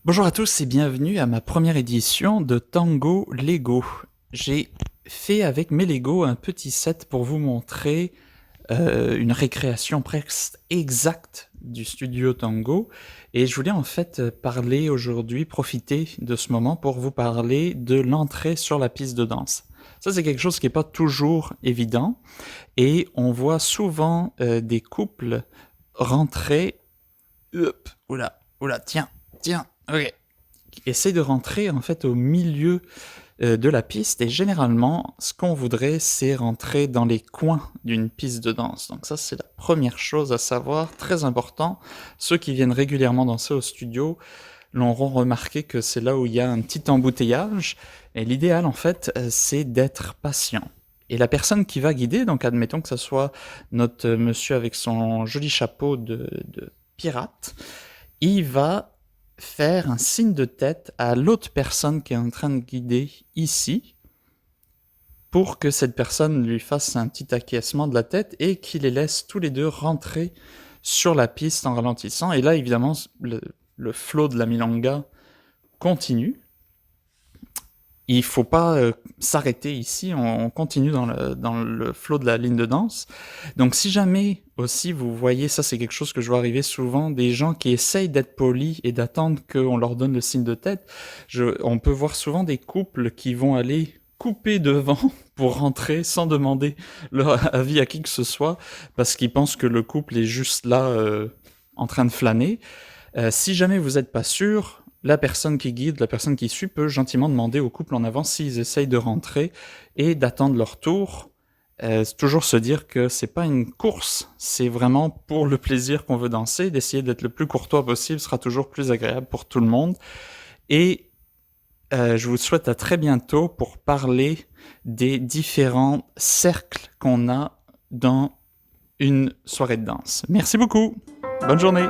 Bonjour à tous et bienvenue à ma première édition de Tango Lego. J'ai fait avec mes Lego un petit set pour vous montrer une récréation presque exacte du studio Tango. Et je voulais en fait parler aujourd'hui, profiter de ce moment pour vous parler de l'entrée sur la piste de danse. Ça, c'est quelque chose qui n'est pas toujours évident. Et on voit souvent des couples rentrer. Oula, tiens, ok. Essaye de rentrer en fait au milieu de la piste et généralement ce qu'on voudrait c'est rentrer dans les coins d'une piste de danse. Donc ça c'est la première chose à savoir, très important. Ceux qui viennent régulièrement danser au studio l'auront remarqué que c'est là où il y a un petit embouteillage et l'idéal en fait c'est d'être patient. Et la personne qui va guider, donc admettons que ce soit notre monsieur avec son joli chapeau de pirate, il va faire un signe de tête à l'autre personne qui est en train de guider ici pour que cette personne lui fasse un petit acquiescement de la tête et qu'il les laisse tous les deux rentrer sur la piste en ralentissant. Et là, évidemment, le flow de la milonga continue. Il ne faut pas s'arrêter ici, on continue dans le flow de la ligne de danse. Donc si jamais aussi vous voyez, ça c'est quelque chose que je vois arriver souvent, des gens qui essayent d'être polis et d'attendre qu'on leur donne le signe de tête, on peut voir souvent des couples qui vont aller couper devant pour rentrer sans demander leur avis à qui que ce soit, parce qu'ils pensent que le couple est juste là en train de flâner. Si jamais vous n'êtes pas sûr, la personne qui guide, la personne qui suit peut gentiment demander au couple en avant s'ils essayent de rentrer et d'attendre leur tour. Toujours se dire que c'est pas une course, c'est vraiment pour le plaisir qu'on veut danser, d'essayer d'être le plus courtois possible sera toujours plus agréable pour tout le monde. Et je vous souhaite à très bientôt pour parler des différents cercles qu'on a dans une soirée de danse. Merci beaucoup, bonne journée.